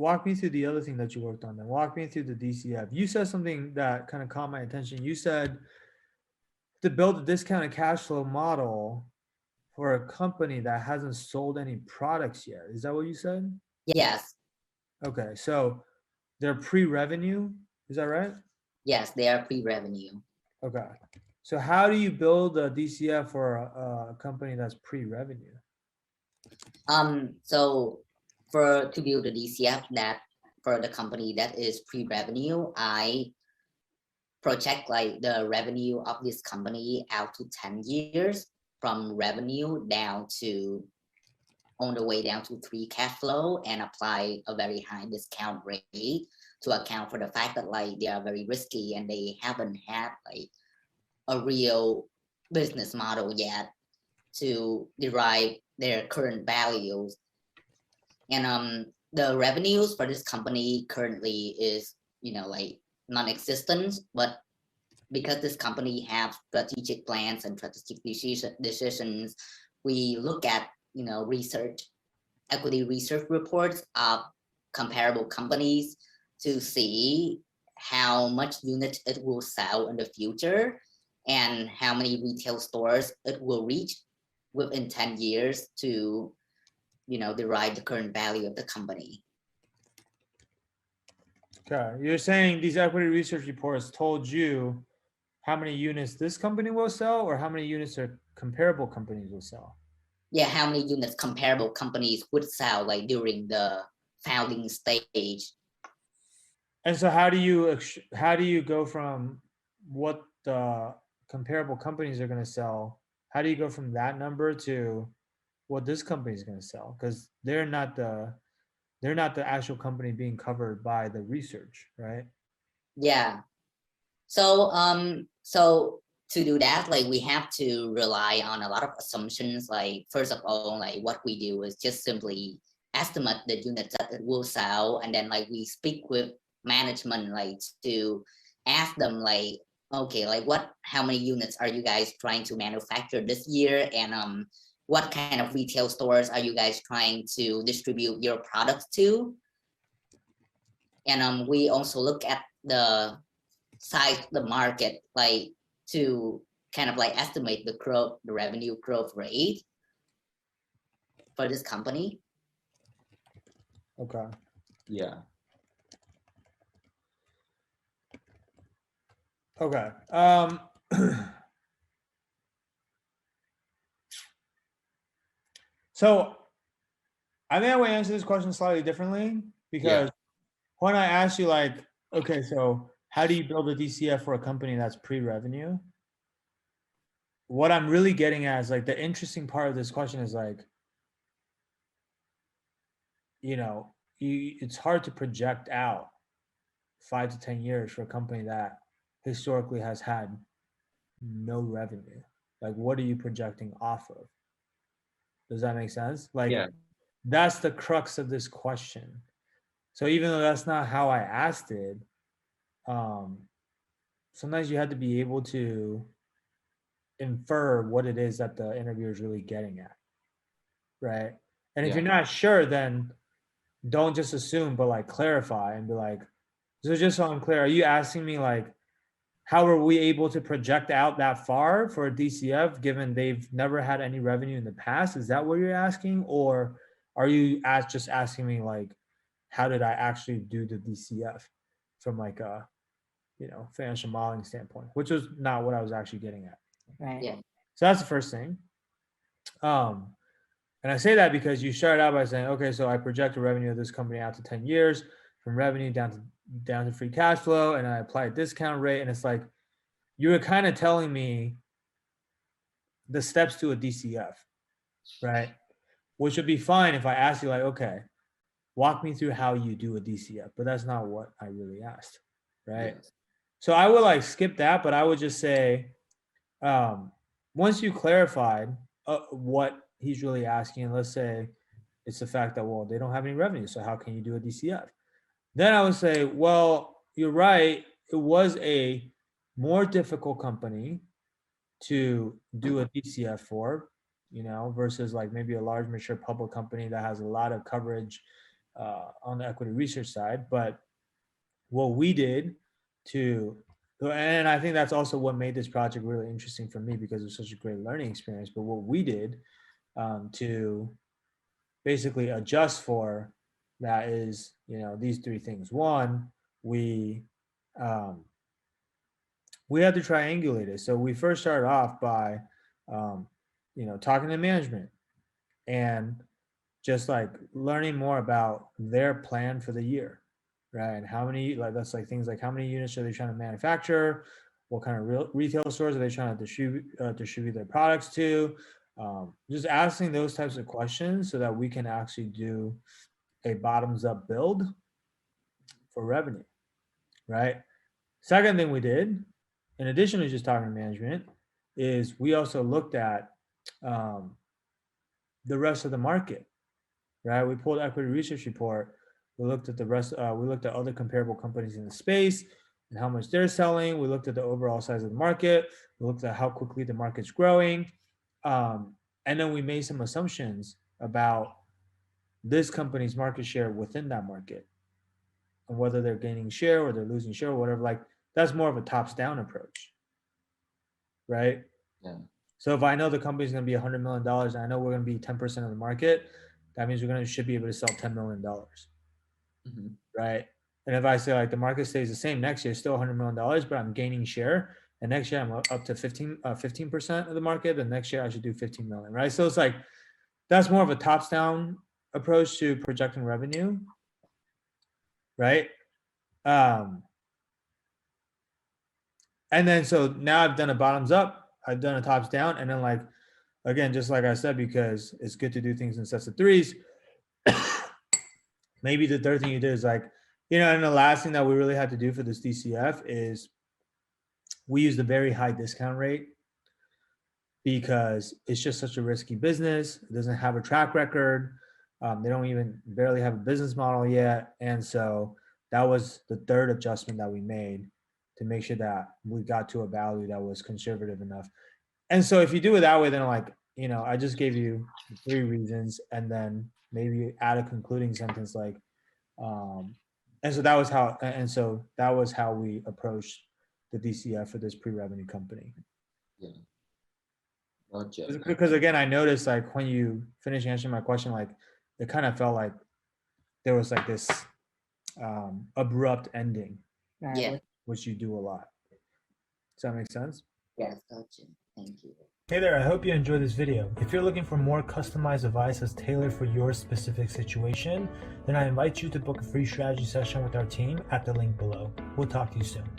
walk me through the other thing that you worked on then. Walk me through the DCF. You said something that kind of caught my attention. You said to build a discounted cash flow model for a company that hasn't sold any products yet. Is that what you said? Yes. Okay, so they're pre-revenue. Is that right? Yes, they are pre-revenue. Okay. So how do you build a DCF for a company that's pre-revenue? So to build a DCF that for the company that is pre-revenue, I project like the revenue of this company out to 10 years from revenue down to on the way down to free cash flow and apply a very high discount rate to account for the fact that like they are very risky and they haven't had like a real business model yet to derive their current values. And the revenues for this company currently is, like non-existent, but because this company have strategic plans and strategic decisions, we look at, equity research reports of comparable companies to see how much units it will sell in the future and how many retail stores it will reach within 10 years to, derive the current value of the company. Okay, you're saying these equity research reports told you how many units this company will sell or how many units their comparable companies will sell? Yeah, how many units comparable companies would sell like during the founding stage. And so how do you go from what the comparable companies are going to sell? How do you go from that number to what this company is going to sell? Because they're not the actual company being covered by the research, right? Yeah. So to do that, like we have to rely on a lot of assumptions. Like first of all, like what we do is just simply estimate the units that it will sell, and then like we speak with management like to ask them like, okay, like how many units are you guys trying to manufacture this year, and what kind of retail stores are you guys trying to distribute your products to? And we also look at the size of the market, like to kind of like estimate the revenue growth rate for this company. Okay. Yeah. Okay. So I think I would answer this question slightly differently because when I asked you like, okay, so how do you build a DCF for a company that's pre-revenue? What I'm really getting at is like the interesting part of this question is like, it's hard to project out 5 to 10 years for a company that historically has had no revenue. Like, what are you projecting off of? Does that make sense? Like, that's the crux of this question. So even though that's not how I asked it, sometimes you have to be able to infer what it is that the interviewer is really getting at, right? And if you're not sure, then don't just assume, but like clarify and be like, so just so I'm clear, are you asking me like, how are we able to project out that far for a DCF given they've never had any revenue in the past? Is that what you're asking? Or are you just asking me like, how did I actually do the DCF from like a, financial modeling standpoint, which was not what I was actually getting at. Right. Yeah. So that's the first thing. And I say that because you started out by saying, okay, so I project the revenue of this company out to 10 years from revenue down to free cash flow, and I apply a discount rate. And it's like, you were kind of telling me the steps to a DCF, right? Which would be fine if I asked you like, okay, walk me through how you do a DCF, but that's not what I really asked, right? Yes. So I would like skip that, but I would just say, once you clarified what he's really asking, let's say it's the fact that, well, they don't have any revenue, so how can you do a DCF? Then I would say, well, you're right, it was a more difficult company to do a DCF for, versus like maybe a large mature public company that has a lot of coverage on the equity research side. But what we did to, and I think that's also what made this project really interesting for me because it was such a great learning experience. But what we did to basically adjust for that is, these three things. One, we had to triangulate it. So we first started off by, talking to management and just like learning more about their plan for the year, right? And how many, like, that's like things like how many units are they trying to manufacture? What kind of retail stores are they trying to distribute their products to? Just asking those types of questions so that we can actually do a bottoms up build for revenue, right? Second thing we did, in addition to just talking to management, is we also looked at the rest of the market, right? We pulled equity research report. We looked at the rest. We looked at other comparable companies in the space and how much they're selling. We looked at the overall size of the market. We looked at how quickly the market's growing, and then we made some assumptions about this company's market share within that market and whether they're gaining share or they're losing share or whatever. Like that's more of a tops down approach, right? Yeah. So if I know the company's going to be $100 million and I know we're going to be 10% of the market, that means should be able to sell $10 million, right? And if I say like the market stays the same next year, still $100 million, but I'm gaining share, and next year I'm up to 15% of the market, then next year I should do 15 million, right? So it's like that's more of a tops down approach to projecting revenue, right? And then so now I've done a bottoms up, I've done a tops down, and then like again, just like I said, because it's good to do things in sets of threes. Maybe the third thing you did is like, and the last thing that we really had to do for this DCF is we used a very high discount rate because it's just such a risky business. It doesn't have a track record. They don't even barely have a business model yet. And so that was the third adjustment that we made to make sure that we got to a value that was conservative enough. And so if you do it that way, then like, I just gave you 3 reasons and then maybe add a concluding sentence like, and so that was how we approached the DCF for this pre-revenue company. Yeah. Gotcha. Because again, I noticed like when you finish answering my question, like it kind of felt like there was like this abrupt ending, Yeah. which you do a lot. Does that make sense? Yes, gotcha. Thank you. Hey there, I hope you enjoyed this video. If you're looking for more customized advice that's tailored for your specific situation, then I invite you to book a free strategy session with our team at the link below. We'll talk to you soon.